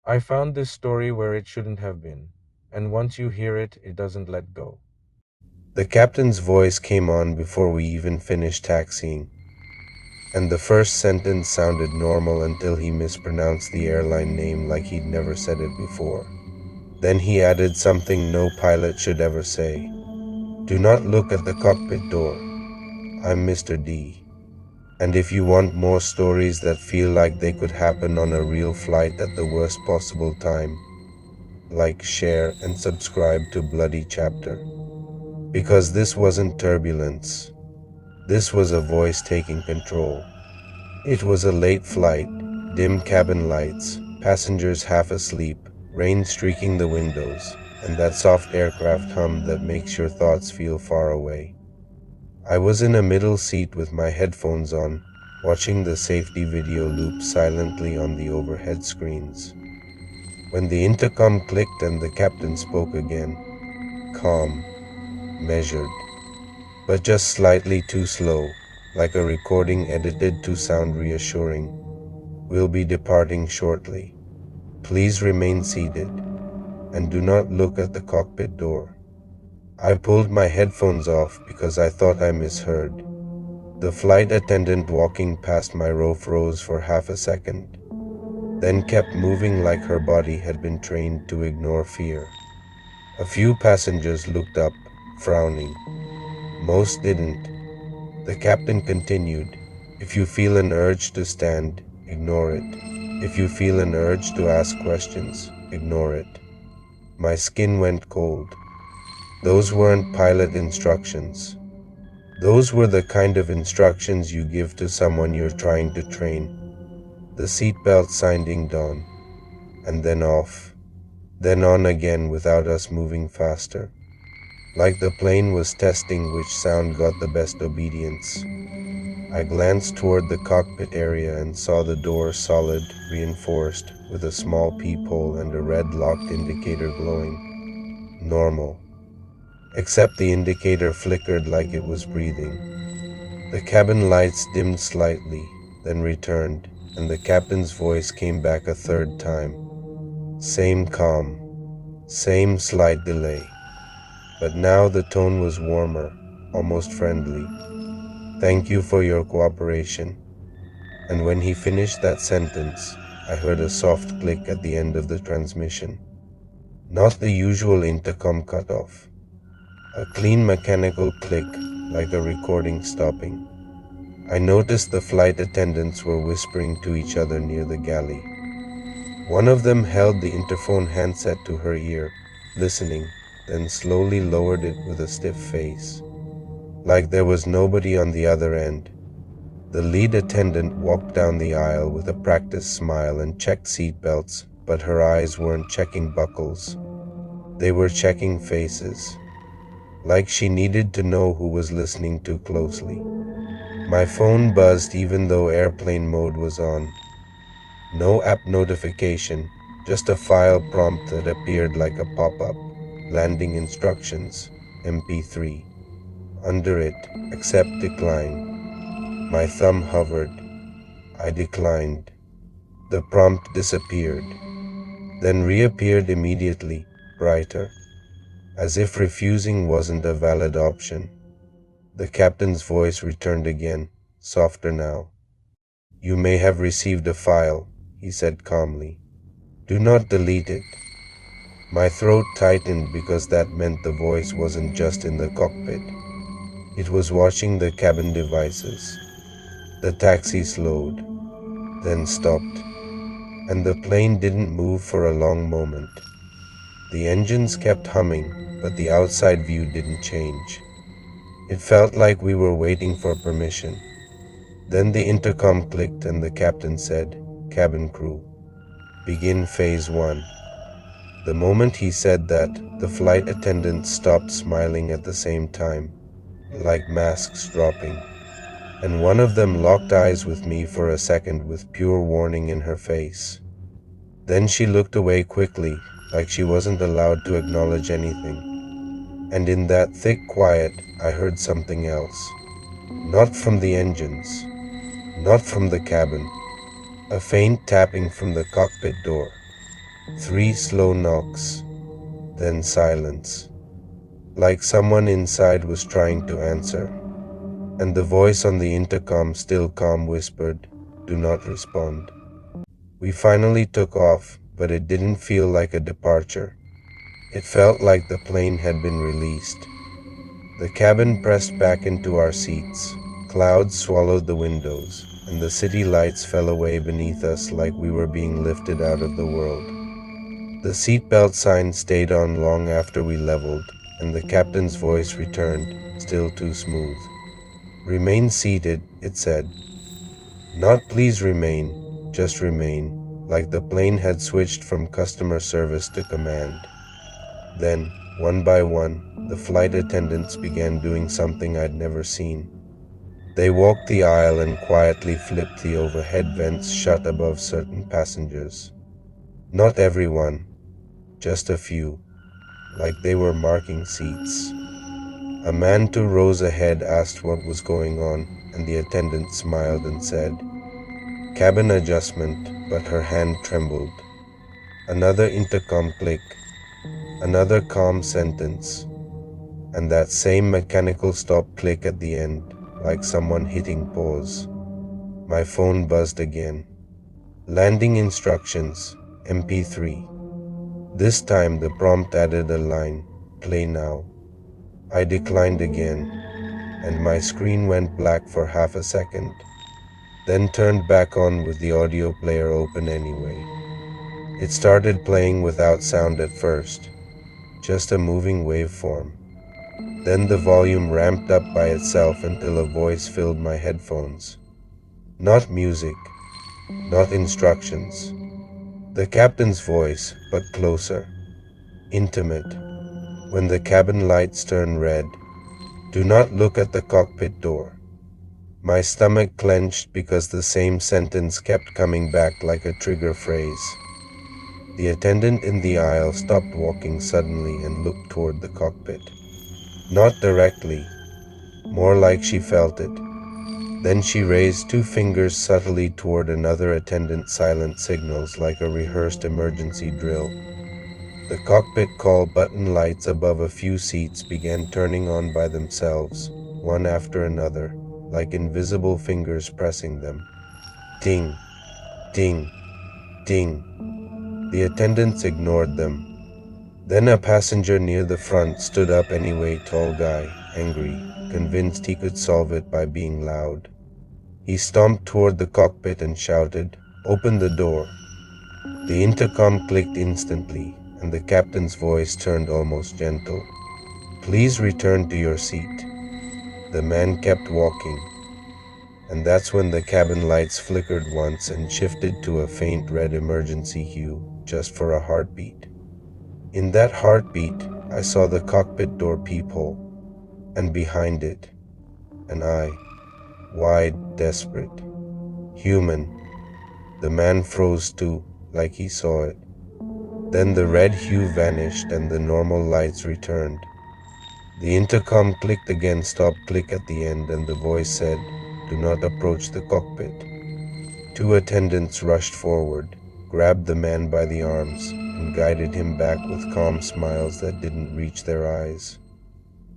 I found this story where it shouldn't have been, and once you hear it, it doesn't let go. The captain's voice came on before we even finished taxiing, and the first sentence sounded normal until he mispronounced the airline name like he'd never said it before. Then he added something no pilot should ever say. Do not look at the cockpit door. I'm Mr. D. And if you want more stories that feel like they could happen on a real flight at the worst possible time, like, share, and subscribe to Bloody Chapter. Because this wasn't turbulence. This was a voice taking control. It was a late flight, dim cabin lights, passengers half asleep, rain streaking the windows, and that soft aircraft hum that makes your thoughts feel far away. I was in a middle seat with my headphones on, watching the safety video loop silently on the overhead screens. When the intercom clicked and the captain spoke again, calm, measured, but just slightly too slow, like a recording edited to sound reassuring. We'll be departing shortly. Please remain seated, and do not look at the cockpit door. I pulled my headphones off because I thought I misheard. The flight attendant walking past my row froze for half a second, then kept moving like her body had been trained to ignore fear. A few passengers looked up, frowning. Most didn't. The captain continued, if you feel an urge to stand, ignore it. If you feel an urge to ask questions, ignore it. My skin went cold. Those weren't pilot instructions. Those were the kind of instructions you give to someone you're trying to train. The seatbelt sign dinged on, and then off, then on again without us moving faster. Like the plane was testing which sound got the best obedience. I glanced toward the cockpit area and saw the door solid, reinforced, with a small peephole and a red locked indicator glowing. Normal. Except the indicator flickered like it was breathing. The cabin lights dimmed slightly, then returned, and the captain's voice came back a third time. Same calm, same slight delay. But now the tone was warmer, almost friendly. Thank you for your cooperation. And when he finished that sentence, I heard a soft click at the end of the transmission. Not the usual intercom cutoff. A clean mechanical click, like a recording stopping. I noticed the flight attendants were whispering to each other near the galley. One of them held the interphone handset to her ear, listening, then slowly lowered it with a stiff face. Like there was nobody on the other end. The lead attendant walked down the aisle with a practiced smile and checked seatbelts, but her eyes weren't checking buckles. They were checking faces. Like she needed to know who was listening too closely. My phone buzzed even though airplane mode was on. No app notification, just a file prompt that appeared like a pop-up. Landing instructions, MP3. Under it, accept decline. My thumb hovered. I declined. The prompt disappeared, then reappeared immediately, brighter, as if refusing wasn't a valid option. The captain's voice returned again, softer now. You may have received a file, he said calmly. Do not delete it. My throat tightened because that meant the voice wasn't just in the cockpit. It was watching the cabin devices. The taxi slowed, then stopped, and the plane didn't move for a long moment. The engines kept humming, but the outside view didn't change. It felt like we were waiting for permission. Then the intercom clicked and the captain said, Cabin crew, begin phase 1. The moment he said that, the flight attendants stopped smiling at the same time, like masks dropping, and one of them locked eyes with me for a second with pure warning in her face. Then she looked away quickly, like she wasn't allowed to acknowledge anything. And in that thick quiet, I heard something else. Not from the engines, not from the cabin, a faint tapping from the cockpit door. 3 slow knocks, then silence, like someone inside was trying to answer, and the voice on the intercom, still calm, whispered, "Do not respond." We finally took off, but it didn't feel like a departure. It felt like the plane had been released. The cabin pressed back into our seats. Clouds swallowed the windows, and the city lights fell away beneath us like we were being lifted out of the world. The seatbelt sign stayed on long after we leveled, and the captain's voice returned, still too smooth. "Remain seated," it said. Not "please remain," just "remain," like the plane had switched from customer service to command. Then, one by one, the flight attendants began doing something I'd never seen. They walked the aisle and quietly flipped the overhead vents shut above certain passengers. Not everyone, just a few, like they were marking seats. A man too rose ahead, asked what was going on, and the attendant smiled and said, "Cabin adjustment," but her hand trembled. Another intercom click, another calm sentence, and that same mechanical stop click at the end, like someone hitting pause. My phone buzzed again. "Landing instructions, MP3. This time the prompt added a line, "Play now." I declined again, and my screen went black for half a second, then turned back on with the audio player open anyway. It started playing without sound at first, just a moving waveform. Then the volume ramped up by itself until a voice filled my headphones. Not music, not instructions. The captain's voice, but closer, intimate. When the cabin lights turn red, do not look at the cockpit door. My stomach clenched because the same sentence kept coming back like a trigger phrase. The attendant in the aisle stopped walking suddenly and looked toward the cockpit. Not directly, more like she felt it. Then she raised 2 fingers subtly toward another attendant's silent signals like a rehearsed emergency drill. The cockpit call button lights above a few seats began turning on by themselves, one after another, like invisible fingers pressing them. Ding, ding, ding. The attendants ignored them. Then a passenger near the front stood up anyway, tall guy, angry, convinced he could solve it by being loud. He stomped toward the cockpit and shouted, "Open the door." The intercom clicked instantly, and the captain's voice turned almost gentle. "Please return to your seat." The man kept walking, and that's when the cabin lights flickered once and shifted to a faint red emergency hue, just for a heartbeat. In that heartbeat, I saw the cockpit door peephole, and behind it, an eye, wide, desperate, human. The man froze too, like he saw it. Then the red hue vanished and the normal lights returned. The intercom clicked again, stop click at the end, and the voice said, "Do not approach the cockpit." 2 attendants rushed forward, grabbed the man by the arms, and guided him back with calm smiles that didn't reach their eyes.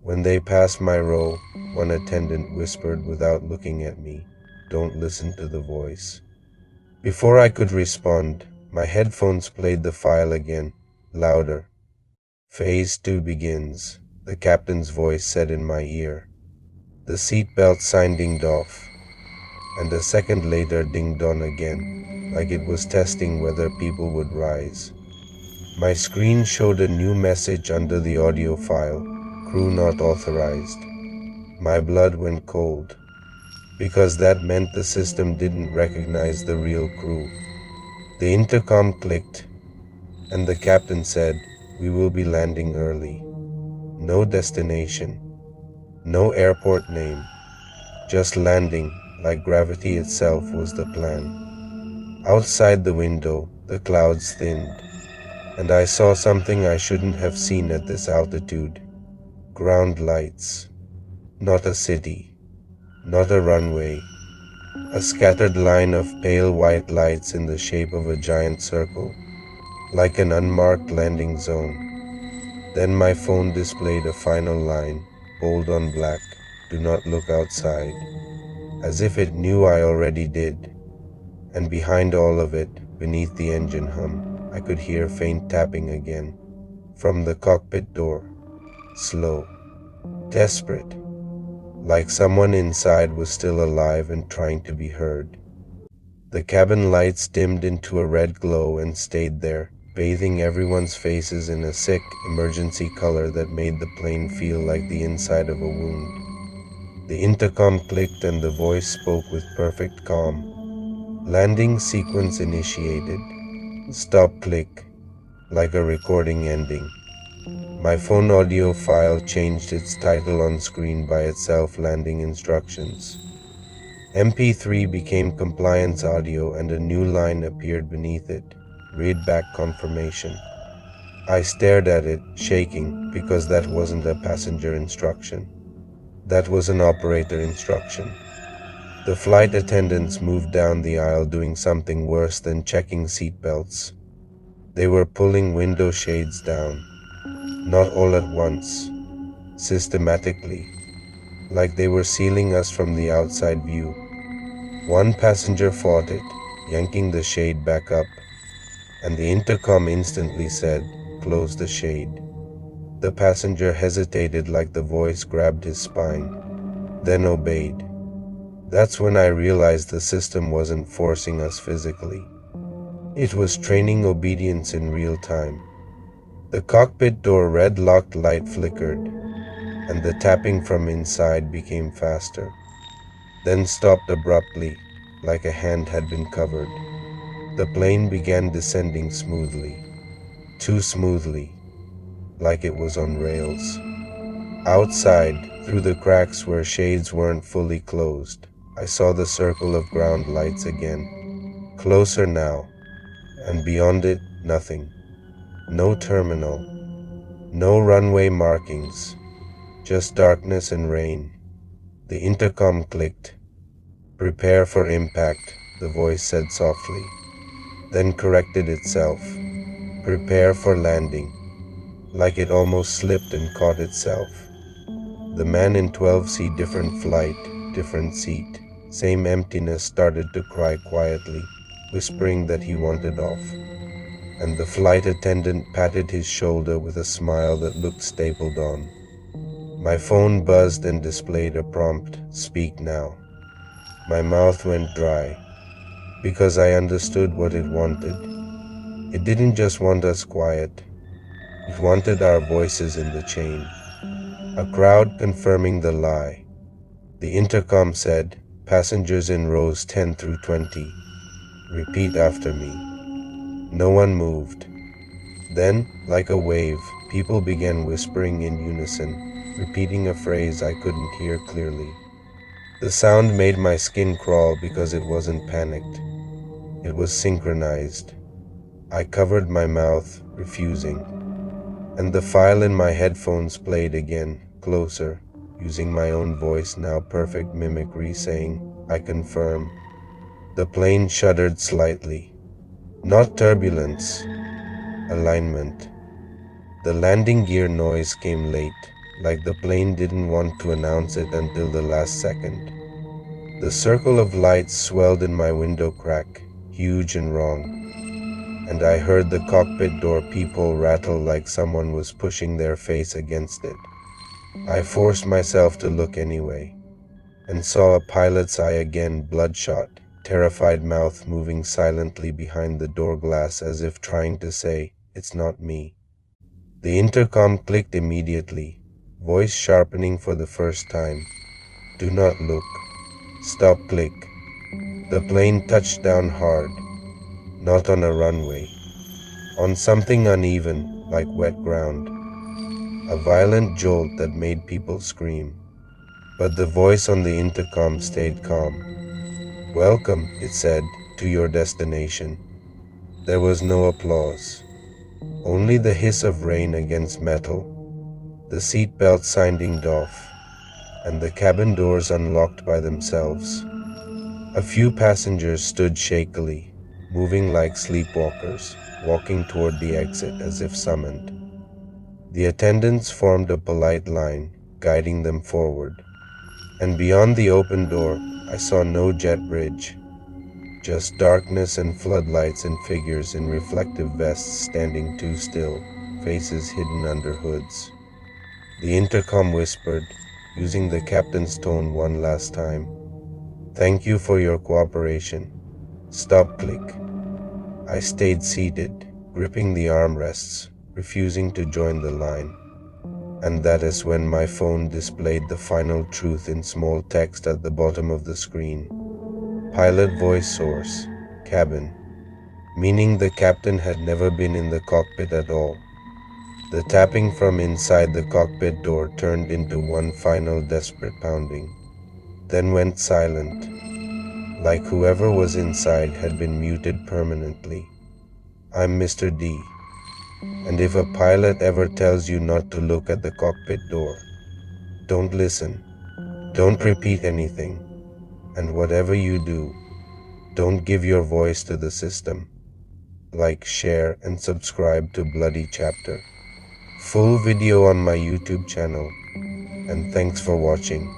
When they passed my row, one attendant whispered without looking at me, "Don't listen to the voice." Before I could respond, my headphones played the file again, louder. "Phase 2 begins," the captain's voice said in my ear. The seatbelt sign dinged off, and a second later dinged on again, like it was testing whether people would rise. My screen showed a new message under the audio file, "Crew not authorized." My blood went cold, because that meant the system didn't recognize the real crew. The intercom clicked, and the captain said, "We will be landing early." No destination, no airport name, just landing, like gravity itself was the plan. Outside the window, the clouds thinned, and I saw something I shouldn't have seen at this altitude. Ground lights. Not a city, not a runway, a scattered line of pale white lights in the shape of a giant circle. like an unmarked landing zone. Then my phone displayed a final line, bold on black, "Do not look outside," as if it knew I already did. And behind all of it, beneath the engine hum, I could hear faint tapping again, from the cockpit door, slow, desperate, like someone inside was still alive and trying to be heard. The cabin lights dimmed into a red glow and stayed there, bathing everyone's faces in a sick, emergency color that made the plane feel like the inside of a wound. The intercom clicked and the voice spoke with perfect calm. "Landing sequence initiated. Stop click," like a recording ending. My phone audio file changed its title on screen by itself, "Landing Instructions." MP3 became compliance audio and a new line appeared beneath it, "Read back confirmation." I stared at it, shaking, because that wasn't a passenger instruction. That was an operator instruction. The flight attendants moved down the aisle doing something worse than checking seatbelts. They were pulling window shades down, not all at once, systematically, like they were sealing us from the outside view. One passenger fought it, yanking the shade back up, and the intercom instantly said, "Close the shade." The passenger hesitated like the voice grabbed his spine, then obeyed. That's when I realized the system wasn't forcing us physically. It was training obedience in real time. The cockpit door red locked light flickered, and the tapping from inside became faster, then stopped abruptly, like a hand had been covered. The plane began descending smoothly, too smoothly, like it was on rails. Outside, through the cracks where shades weren't fully closed, I saw the circle of ground lights again. Closer now, and beyond it, nothing. No terminal, no runway markings, just darkness and rain. The intercom clicked. "Prepare for impact," the voice said softly, then corrected itself. "Prepare for landing," like it almost slipped and caught itself. The man in 12C, different flight, different seat, same emptiness, started to cry quietly, whispering that he wanted off. And the flight attendant patted his shoulder with a smile that looked stapled on. My phone buzzed and displayed a prompt, "Speak now." My mouth went dry, because I understood what it wanted. It didn't just want us quiet, it wanted our voices in the chain. A crowd confirming the lie. The intercom said, "Passengers in rows 10 through 20. Repeat after me." No one moved. Then, like a wave, people began whispering in unison, repeating a phrase I couldn't hear clearly. The sound made my skin crawl because it wasn't panicked. It was synchronized. I covered my mouth, refusing. And the file in my headphones played again, closer, using my own voice, now perfect mimicry, saying, "I confirm." The plane shuddered slightly. Not turbulence, alignment. The landing gear noise came late, like the plane didn't want to announce it until the last second. The circle of lights swelled in my window crack, huge and wrong, and I heard the cockpit door peephole rattle like someone was pushing their face against it. I forced myself to look anyway, and saw a pilot's eye again, bloodshot, terrified mouth moving silently behind the door glass as if trying to say, "It's not me." The intercom clicked immediately, voice sharpening for the first time. "Do not look. Stop click." The plane touched down hard, not on a runway, on something uneven, like wet ground. A violent jolt that made people scream. But the voice on the intercom stayed calm. "Welcome," it said, "to your destination." There was no applause, only the hiss of rain against metal, the seatbelt sign dinged off, and the cabin doors unlocked by themselves. A few passengers stood shakily, moving like sleepwalkers. walking toward the exit as if summoned. The attendants formed a polite line, guiding them forward, and beyond the open door, I saw no jet bridge, just darkness and floodlights and figures in reflective vests standing too still, faces hidden under hoods. The intercom whispered, using the captain's tone one last time, "Thank you for your cooperation. Stop click." I stayed seated, gripping the armrests, refusing to join the line. And that is when my phone displayed the final truth in small text at the bottom of the screen. Pilot voice source, cabin, meaning the captain had never been in the cockpit at all. The tapping from inside the cockpit door turned into one final desperate pounding, then went silent, like whoever was inside had been muted permanently. "I'm Mr. D, and if a pilot ever tells you not to look at the cockpit door, don't listen, don't repeat anything, and whatever you do, don't give your voice to the system." Like, share, and subscribe to Bloody Chapter. Full video on my YouTube channel, and thanks for watching.